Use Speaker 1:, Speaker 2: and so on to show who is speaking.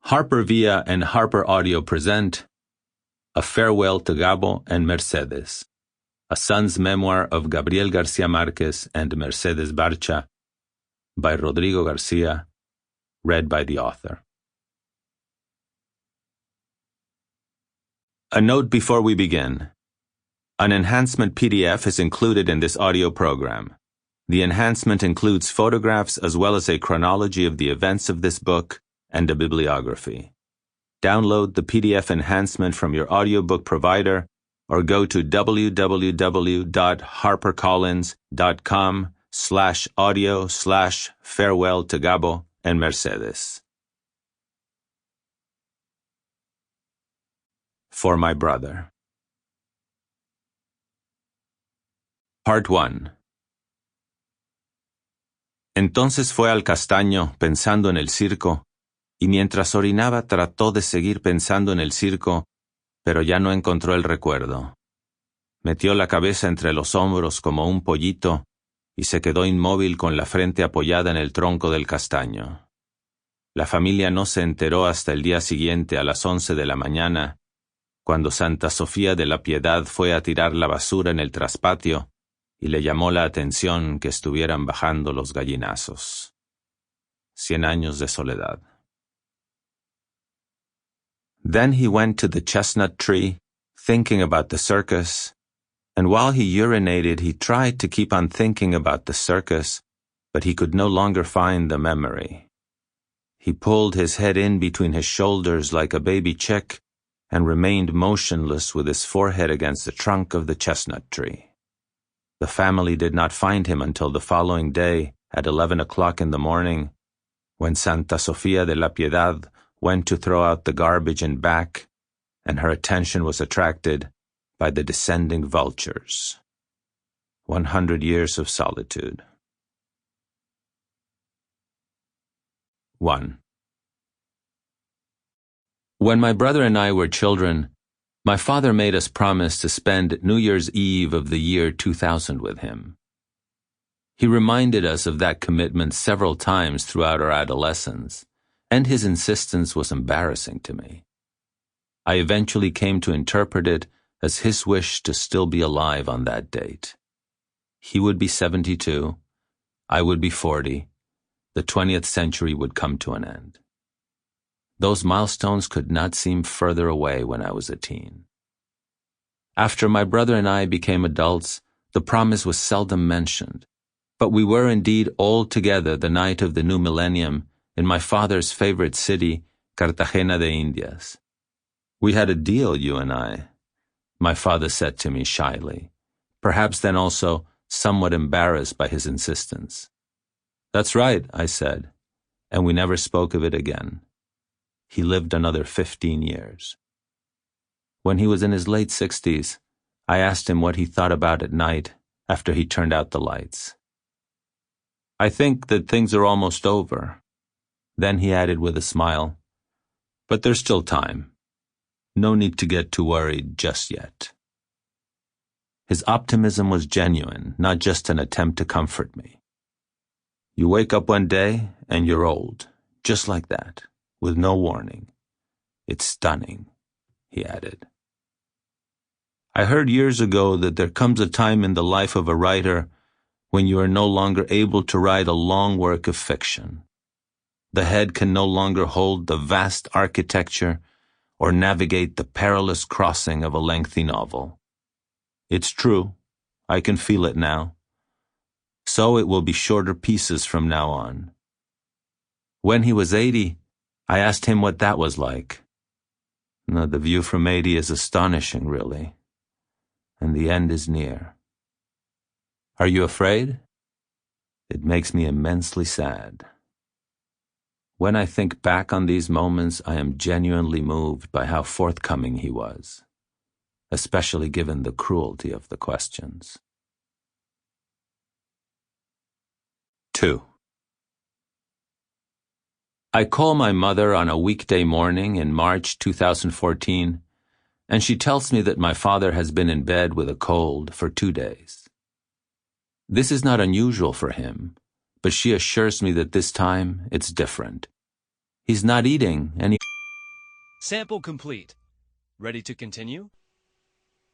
Speaker 1: HarperVia and HarperAudio present A Farewell to Gabo and Mercedes, a son's memoir of Gabriel García Márquez and Mercedes Barcha, by Rodrigo Garcia, read by the author. A note before we begin. An enhancement PDF is included in this audio program. The enhancement includes photographs as well as a chronology of the events of this book and a bibliography. Download the PDF enhancement from your audiobook provider or go to www.harpercollins.com/audio/farewell to Gabo and Mercedes. For my brother. Part 1. Entonces fue al castaño pensando en el circo, y mientras orinaba trató de seguir pensando en el circo, pero ya no encontró el recuerdo. Metió la cabeza entre los hombros como un pollito y se quedó inmóvil con la frente apoyada en el tronco del castaño. La familia no se enteró hasta el día siguiente a las 11 de la mañana, cuando Santa Sofía de la Piedad fue a tirar la basura en el traspatio y le llamó la atención que estuvieran bajando los gallinazos. 100 años de soledad. Then he went to the chestnut tree, thinking about the circus, and while he urinated he tried to keep on thinking about the circus, but he could no longer find the memory. He pulled his head in between his shoulders like a baby chick and remained motionless with his forehead against the trunk of the chestnut tree. The family did not find him until the following day at 11 o'clock in the morning, when Santa Sofía de la Piedad went to throw out the garbage and back, and her attention was attracted by the descending vultures. 100 years of solitude. 1. When my brother and I were children, my father made us promise to spend New Year's Eve of the year 2000 with him. He reminded us of that commitment several times throughout our adolescence, and his insistence was embarrassing to me. I eventually came to interpret it as his wish to still be alive on that date. He would be 72, I would be 40, the 20th century would come to an end. Those milestones could not seem further away when I was a teen. After my brother and I became adults, the promise was seldom mentioned, but we were indeed all together the night of the new millennium in my father's favorite city, Cartagena de Indias. We had a deal, you and I, my father said to me shyly, perhaps then also somewhat embarrassed by his insistence. That's right, I said, and we never spoke of it again. He lived another 15 years. When he was in his late 60s, I asked him what he thought about at night after he turned out the lights. I think that things are almost over. Then he added with a smile, but there's still time. No need to get too worried just yet. His optimism was genuine, not just an attempt to comfort me. You wake up one day and you're old, just like that, with no warning. It's stunning, he added. I heard years ago that there comes a time in the life of a writer when you are no longer able to write a long work of fiction. The head can no longer hold the vast architecture or navigate the perilous crossing of a lengthy novel. It's true. I can feel it now. So it will be shorter pieces from now on. When he was 80, I asked him what that was like. No, the view from 80 is astonishing, really. And the end is near. Are you afraid? It makes me immensely sad. When I think back on these moments, I am genuinely moved by how forthcoming he was, especially given the cruelty of the questions. 2. I call my mother on a weekday morning in March 2014, and she tells me that my father has been in bed with a cold for 2 days. This is not unusual for him, but she assures me that this time it's different. He's not eating, and
Speaker 2: Sample complete. Ready to continue?